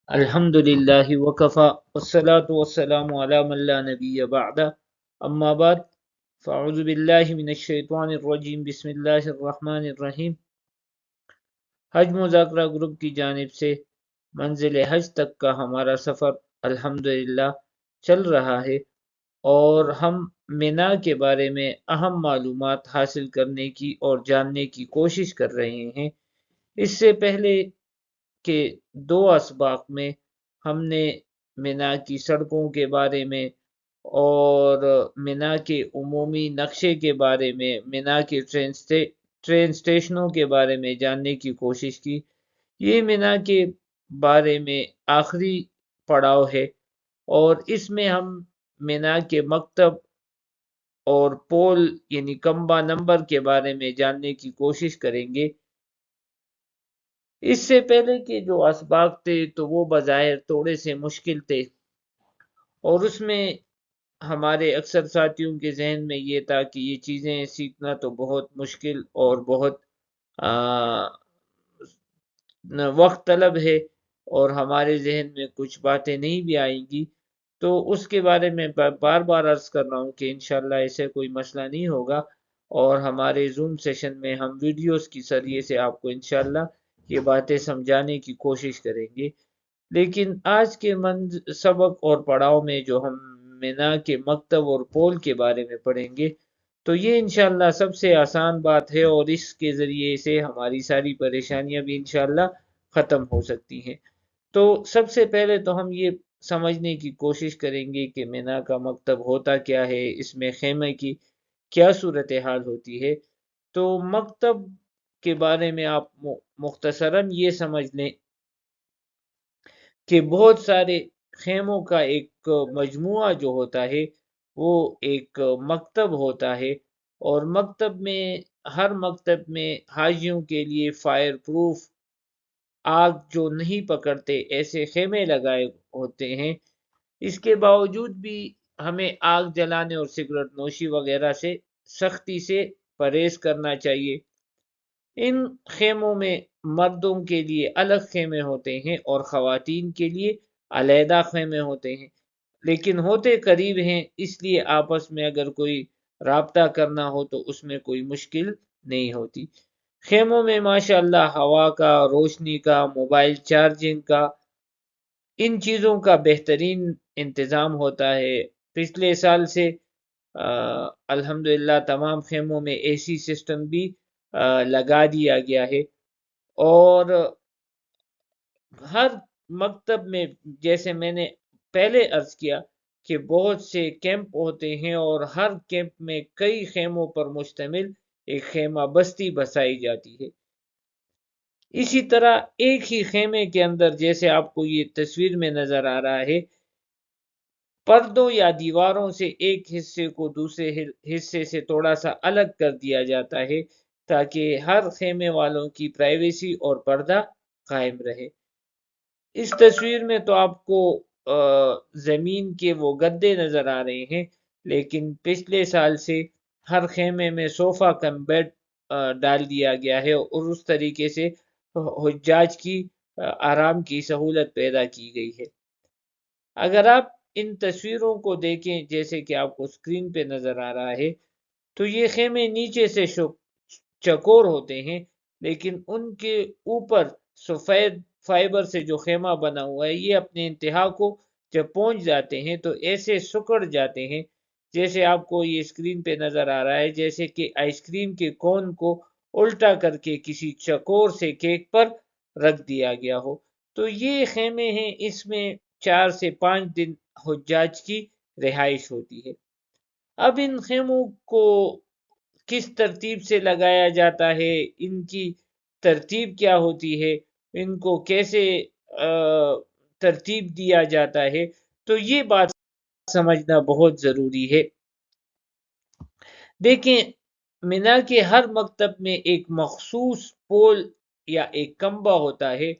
الحمد للہ وکفا والصلاة والسلام علی من لا نبی بعد اما بعد فاعوذ باللہ من الشیطان الرجیم بسم اللہ الرحمن الرحیم۔ حج مذاکرہ گروپ کی جانب سے منزل حج تک کا ہمارا سفر الحمدللہ چل رہا ہے اور ہم مینا کے بارے میں اہم معلومات حاصل کرنے کی اور جاننے کی کوشش کر رہے ہیں۔ اس سے پہلے کے دو اسباق میں ہم نے مینا کی سڑکوں کے بارے میں اور مینا کے عمومی نقشے کے بارے میں، مینا کے ٹرین سٹیشنوں کے بارے میں جاننے کی کوشش کی۔ یہ مینا کے بارے میں آخری پڑاؤ ہے اور اس میں ہم مینا کے مکتب اور پول یعنی کمبا نمبر کے بارے میں جاننے کی کوشش کریں گے۔ اس سے پہلے کے جو اسباق تھے تو وہ بظاہر تھوڑے سے مشکل تھے اور اس میں ہمارے اکثر ساتھیوں کے ذہن میں یہ تھا کہ یہ چیزیں سیکھنا تو بہت مشکل اور بہت وقت طلب ہے اور ہمارے ذہن میں کچھ باتیں نہیں بھی آئیں گی، تو اس کے بارے میں بار بار عرض کر رہا ہوں کہ انشاءاللہ ایسے کوئی مسئلہ نہیں ہوگا اور ہمارے زوم سیشن میں ہم ویڈیوز کی ذریعے سے آپ کو انشاءاللہ یہ باتیں سمجھانے کی کوشش کریں گے۔ لیکن آج کے سبق اور پڑاؤ میں جو ہم مینا کے مکتب اور پول کے بارے میں پڑھیں گے تو یہ انشاءاللہ سب سے آسان بات ہے اور اس کے ذریعے سے ہماری ساری پریشانیاں بھی انشاءاللہ ختم ہو سکتی ہیں۔ تو سب سے پہلے تو ہم یہ سمجھنے کی کوشش کریں گے کہ مینا کا مکتب ہوتا کیا ہے، اس میں خیمے کی کیا صورتحال ہوتی ہے۔ تو مکتب کے بارے میں آپ مختصراً یہ سمجھ لیں کہ بہت سارے خیموں کا ایک مجموعہ جو ہوتا ہے وہ ایک مکتب ہوتا ہے اور ہر مکتب میں حاجیوں کے لیے فائر پروف آگ جو نہیں پکڑتے ایسے خیمے لگائے ہوتے ہیں۔ اس کے باوجود بھی ہمیں آگ جلانے اور سگریٹ نوشی وغیرہ سے سختی سے پرہیز کرنا چاہیے۔ ان خیموں میں مردوں کے لیے الگ خیمے ہوتے ہیں اور خواتین کے لیے علیحدہ خیمے ہوتے ہیں، لیکن ہوتے قریب ہیں، اس لیے آپس میں اگر کوئی رابطہ کرنا ہو تو اس میں کوئی مشکل نہیں ہوتی۔ خیموں میں ماشاءاللہ ہوا کا، روشنی کا، موبائل چارجنگ کا، ان چیزوں کا بہترین انتظام ہوتا ہے۔ پچھلے سال سے الحمدللہ تمام خیموں میں اے سی سسٹم بھی لگا دیا گیا ہے اور ہر مکتب میں جیسے میں نے پہلے عرض کیا کہ بہت سے کیمپ ہوتے ہیں اور ہر کیمپ میں کئی خیموں پر مشتمل ایک خیمہ بستی بسائی جاتی ہے۔ اسی طرح ایک ہی خیمے کے اندر جیسے آپ کو یہ تصویر میں نظر آ رہا ہے، پردوں یا دیواروں سے ایک حصے کو دوسرے حصے سے تھوڑا سا الگ کر دیا جاتا ہے تاکہ ہر خیمے والوں کی پرائیویسی اور پردہ قائم رہے۔ اس تصویر میں تو آپ کو زمین کے وہ گدے نظر آ رہے ہیں، لیکن پچھلے سال سے ہر خیمے میں صوفہ کم بیڈ ڈال دیا گیا ہے اور اس طریقے سے حجاج کی آرام کی سہولت پیدا کی گئی ہے۔ اگر آپ ان تصویروں کو دیکھیں جیسے کہ آپ کو سکرین پہ نظر آ رہا ہے تو یہ خیمے نیچے سے چکور ہوتے ہیں، لیکن ان کے اوپر سفید فائبر سے جو خیمہ بنا ہوا ہے یہ اپنے انتہا کو جب پہنچ جاتے ہیں تو ایسے سکڑ جاتے ہیں جیسے آپ کو یہ سکرین پہ نظر آ رہا ہے، جیسے کہ آئس کریم کے کون کو الٹا کر کے کسی چکور سے کیک پر رکھ دیا گیا ہو۔ تو یہ خیمے ہیں، اس میں 4 سے 5 دن حجاج کی رہائش ہوتی ہے۔ اب ان خیموں کو کس ترتیب سے لگایا جاتا ہے، ان کی ترتیب کیا ہوتی ہے، ان کو کیسے ترتیب دیا جاتا ہے، تو یہ بات سمجھنا بہت ضروری ہے۔ دیکھیں، مینا کے ہر مکتب میں ایک مخصوص پول یا ایک کمبا ہوتا ہے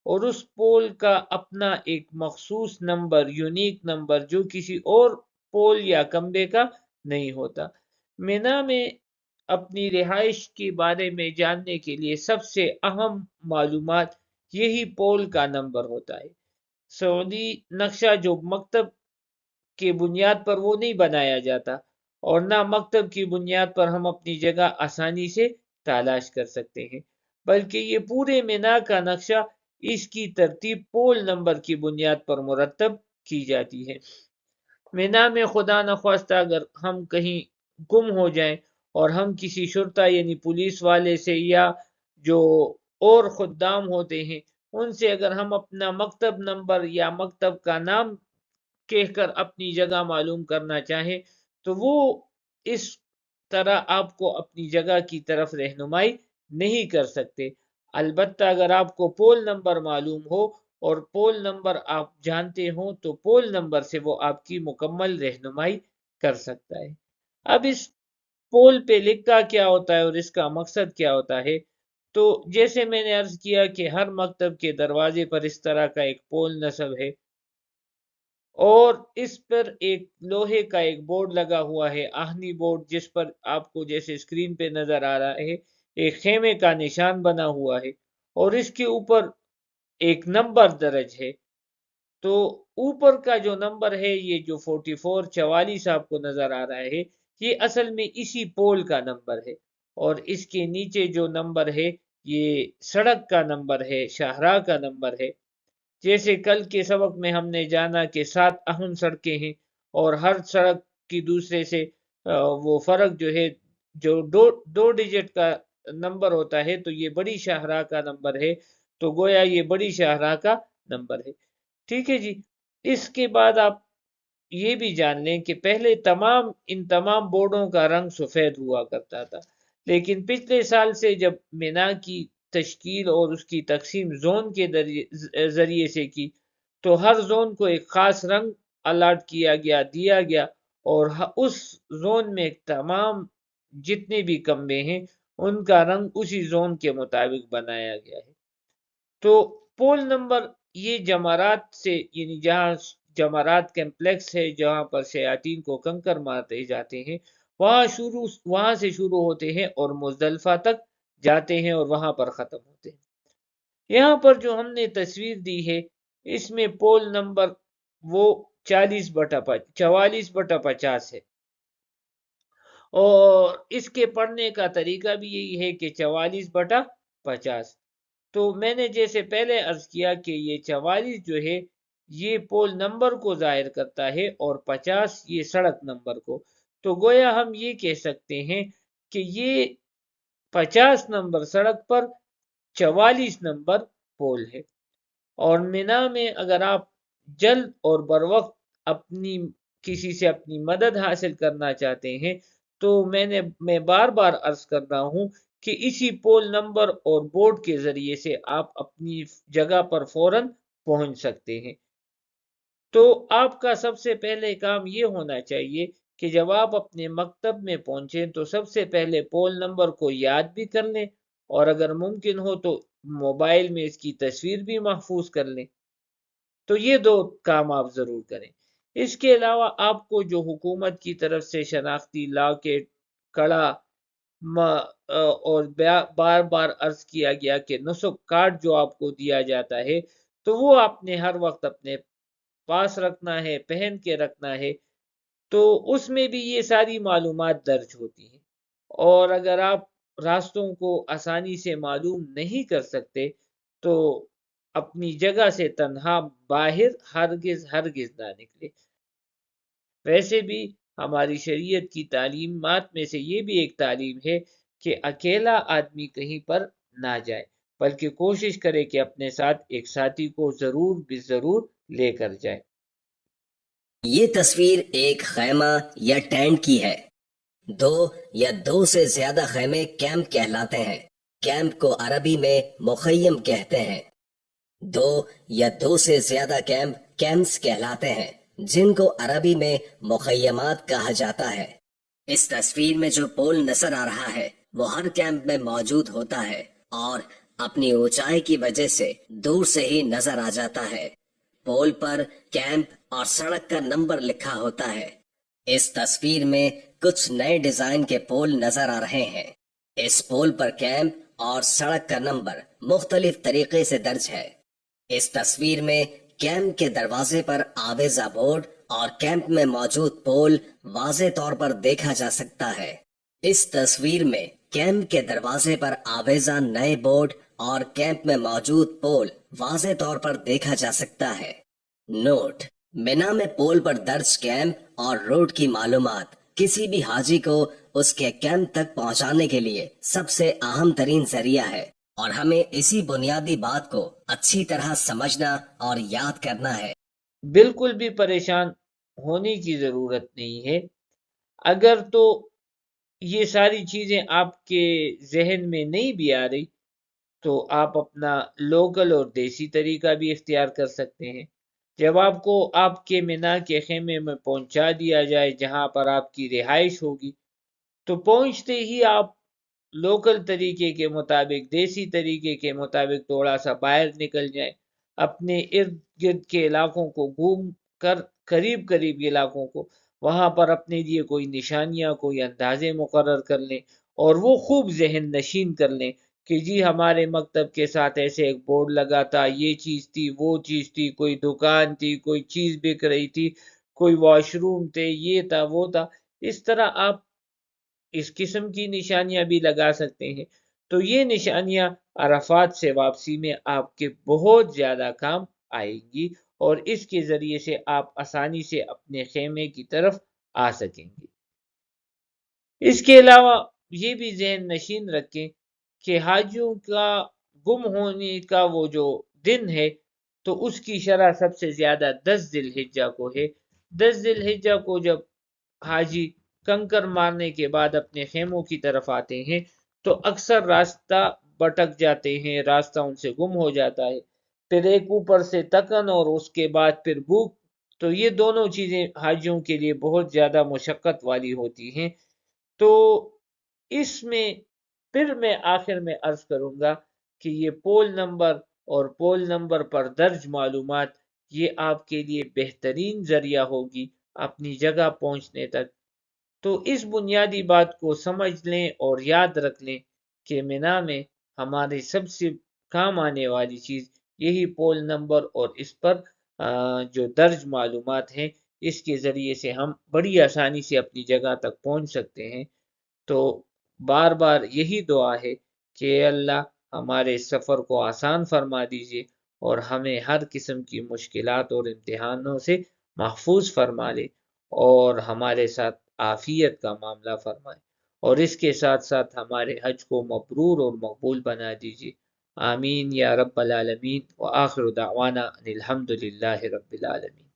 اور اس پول کا اپنا ایک مخصوص نمبر، یونیک نمبر جو کسی اور پول یا کمبے کا نہیں ہوتا۔ مینا میں اپنی رہائش کے بارے میں جاننے کے لیے سب سے اہم معلومات یہی پول کا نمبر ہوتا ہے۔ سعودی نقشہ جو مکتب کی بنیاد پر وہ نہیں بنایا جاتا، اور نہ مکتب کی بنیاد پر ہم اپنی جگہ آسانی سے تلاش کر سکتے ہیں، بلکہ یہ پورے مینا کا نقشہ اس کی ترتیب پول نمبر کی بنیاد پر مرتب کی جاتی ہے۔ مینا میں خدا نخواستہ اگر ہم کہیں گم ہو جائیں اور ہم کسی شرطا یعنی پولیس والے سے یا جو اور خدام ہوتے ہیں ان سے اگر ہم اپنا مکتب نمبر یا مکتب کا نام کہہ کر اپنی جگہ معلوم کرنا چاہیں تو وہ اس طرح آپ کو اپنی جگہ کی طرف رہنمائی نہیں کر سکتے۔ البتہ اگر آپ کو پول نمبر معلوم ہو اور پول نمبر آپ جانتے ہوں تو پول نمبر سے وہ آپ کی مکمل رہنمائی کر سکتا ہے۔ اب اس پول پہ لکھا کیا ہوتا ہے اور اس کا مقصد کیا ہوتا ہے؟ تو جیسے میں نے عرض کیا کہ ہر مکتب کے دروازے پر اس طرح کا ایک پول نصب ہے، اور اس پر ایک لوہے کا ایک بورڈ لگا ہوا ہے، آہنی بورڈ، جس پر آپ کو جیسے اسکرین پہ نظر آ رہا ہے ایک خیمے کا نشان بنا ہوا ہے، اور اس کے اوپر ایک نمبر درج ہے۔ تو اوپر کا جو نمبر ہے یہ جو 44 آپ کو نظر آ رہا ہے یہ اصل میں اسی پول کا نمبر ہے، اور اس کے نیچے جو نمبر ہے یہ سڑک کا نمبر ہے، شاہراہ کا نمبر ہے۔ جیسے کل کے سبق میں ہم نے جانا کہ 7 اہم سڑکیں ہیں اور ہر سڑک کی دوسرے سے وہ فرق جو ہے جو دو ڈیجٹ کا نمبر ہوتا ہے تو یہ بڑی شاہراہ کا نمبر ہے، تو گویا یہ بڑی شاہراہ کا نمبر ہے۔ ٹھیک ہے جی۔ اس کے بعد آپ یہ بھی جان لیں کہ پہلے ان تمام بورڈوں کا رنگ سفید ہوا کرتا تھا، لیکن پچھلے سال سے جب مینا کی تشکیل اور اس کی تقسیم زون کے ذریعے سے کی تو ہر زون کو ایک خاص رنگ الاٹ دیا گیا، اور اس زون میں تمام جتنے بھی کمرے ہیں ان کا رنگ اسی زون کے مطابق بنایا گیا ہے۔ تو پول نمبر یہ جمارات سے یعنی جہاں جمارات کمپلیکس ہے جہاں پر شیاطین کو کنکر مارتے جاتے ہیں وہاں سے شروع ہوتے ہیں اور مزدلفہ تک جاتے ہیں اور وہاں پر ختم ہوتے ہیں۔ یہاں پر جو ہم نے تصویر دی ہے اس میں پول نمبر وہ 44/50 ہے، اور اس کے پڑھنے کا طریقہ بھی یہی ہے کہ 44/50۔ تو میں نے جیسے پہلے عرض کیا کہ یہ 44 جو ہے یہ پول نمبر کو ظاہر کرتا ہے اور 50 یہ سڑک نمبر کو، تو گویا ہم یہ کہہ سکتے ہیں کہ یہ 50 نمبر سڑک پر 44 نمبر پول ہے۔ اور مینا میں اگر آپ جلد اور بر وقت کسی سے اپنی مدد حاصل کرنا چاہتے ہیں تو میں بار بار عرض کر رہا ہوں کہ اسی پول نمبر اور بورڈ کے ذریعے سے آپ اپنی جگہ پر فوراً پہنچ سکتے ہیں۔ تو آپ کا سب سے پہلے کام یہ ہونا چاہیے کہ جب آپ اپنے مکتب میں پہنچیں تو سب سے پہلے پول نمبر کو یاد بھی کر لیں، اور اگر ممکن ہو تو موبائل میں اس کی تصویر بھی محفوظ کر لیں۔ تو یہ 2 کام آپ ضرور کریں۔ اس کے علاوہ آپ کو جو حکومت کی طرف سے شناختی لاکٹ، کڑا اور بار بار عرض کیا گیا کہ نسخ کارڈ جو آپ کو دیا جاتا ہے تو وہ آپ نے ہر وقت اپنے پاس رکھنا ہے، پہن کے رکھنا ہے، تو اس میں بھی یہ ساری معلومات درج ہوتی ہیں۔ اور اگر آپ راستوں کو آسانی سے معلوم نہیں کر سکتے تو اپنی جگہ سے تنہا باہر ہرگز نہ نکلے۔ ویسے بھی ہماری شریعت کی تعلیمات میں سے یہ بھی ایک تعلیم ہے کہ اکیلا آدمی کہیں پر نہ جائے، بلکہ کوشش کرے کہ اپنے ساتھ ایک ساتھی کو ضرور لے کر جائے۔ یہ تصویر ایک خیمہ یا ٹینٹ کی ہے۔ 2 یا 2 سے زیادہ خیمے کیمپ کہلاتے ہیں۔ کیمپ کو عربی میں مخیم کہتے ہیں۔ 2 یا 2 سے زیادہ کیمپس کہلاتے ہیں جن کو عربی میں مخیمات کہا جاتا ہے۔ اس تصویر میں جو پول نظر آ رہا ہے وہ ہر کیمپ میں موجود ہوتا ہے اور اپنی اونچائی کی وجہ سے دور سے ہی نظر آ جاتا ہے۔ پول پر کیمپ اور سڑک کا نمبر لکھا ہوتا ہے۔ اس تصویر میں کچھ نئے ڈیزائن کے پول نظر آ رہے ہیں۔ اس پول پر کیمپ اور سڑک کا نمبر مختلف طریقے سے درج ہے۔ اس تصویر میں کیمپ کے دروازے پر آویزہ بورڈ اور کیمپ میں موجود پول واضح طور پر دیکھا جا سکتا ہے۔ اس تصویر میں کیمپ کے دروازے پر آویزہ نئے بورڈ اور کیمپ میں موجود پول واضح طور پر دیکھا جا سکتا ہے۔ نوٹ: مینا میں پول پر درج کیمپ اور روٹ کی معلومات کسی بھی حاجی کو اس کے کیمپ تک پہنچانے کے لیے سب سے اہم ترین ذریعہ ہے، اور ہمیں اسی بنیادی بات کو اچھی طرح سمجھنا اور یاد کرنا ہے۔ بالکل بھی پریشان ہونے کی ضرورت نہیں ہے۔ اگر تو یہ ساری چیزیں آپ کے ذہن میں نہیں بھی آ رہی تو آپ اپنا لوکل اور دیسی طریقہ بھی اختیار کر سکتے ہیں۔ جب آپ کو آپ کے مینا کے خیمے میں پہنچا دیا جائے جہاں پر آپ کی رہائش ہوگی، تو پہنچتے ہی آپ لوکل طریقے کے مطابق، دیسی طریقے کے مطابق تھوڑا سا باہر نکل جائیں، اپنے ارد گرد کے علاقوں کو گھوم کر، قریب قریب علاقوں کو، وہاں پر اپنے لیے کوئی نشانیاں، کوئی اندازے مقرر کر لیں اور وہ خوب ذہن نشین کر لیں کہ جی ہمارے مکتب کے ساتھ ایسے ایک بورڈ لگا تھا، یہ چیز تھی، وہ چیز تھی، کوئی دکان تھی، کوئی چیز بک رہی تھی، کوئی واش روم تھے، یہ تھا، وہ تھا۔ اس طرح آپ اس قسم کی نشانیاں بھی لگا سکتے ہیں۔ تو یہ نشانیاں عرفات سے واپسی میں آپ کے بہت زیادہ کام آئیں گی، اور اس کے ذریعے سے آپ آسانی سے اپنے خیمے کی طرف آ سکیں گے۔ اس کے علاوہ یہ بھی ذہن نشین رکھیں کہ حاجیوں کا گم ہونے کا وہ جو دن ہے تو اس کی شرح سب سے زیادہ 10 ذی الحجہ کو ہے۔ 10 ذی الحجہ کو جب حاجی کنکر مارنے کے بعد اپنے خیموں کی طرف آتے ہیں تو اکثر راستہ بھٹک جاتے ہیں، راستہ ان سے گم ہو جاتا ہے، پھر ایک اوپر سے تکن اور اس کے بعد پھر بھوک، تو یہ دونوں چیزیں حاجیوں کے لیے بہت زیادہ مشقت والی ہوتی ہیں۔ تو اس میں پھر میں آخر میں عرض کروں گا کہ یہ پول نمبر اور پول نمبر پر درج معلومات یہ آپ کے لیے بہترین ذریعہ ہوگی اپنی جگہ پہنچنے تک۔ تو اس بنیادی بات کو سمجھ لیں اور یاد رکھ لیں کہ مینا میں ہمارے سب سے کام آنے والی چیز یہی پول نمبر اور اس پر جو درج معلومات ہیں، اس کے ذریعے سے ہم بڑی آسانی سے اپنی جگہ تک پہنچ سکتے ہیں۔ تو بار بار یہی دعا ہے کہ اے اللہ ہمارے سفر کو آسان فرما دیجئے اور ہمیں ہر قسم کی مشکلات اور امتحانوں سے محفوظ فرما لے اور ہمارے ساتھ عافیت کا معاملہ فرمائے، اور اس کے ساتھ ساتھ ہمارے حج کو مبرور اور مقبول بنا دیجئے۔ آمین یا رب العالمین، وآخر دعوانا ان الحمد للہ رب العالمین۔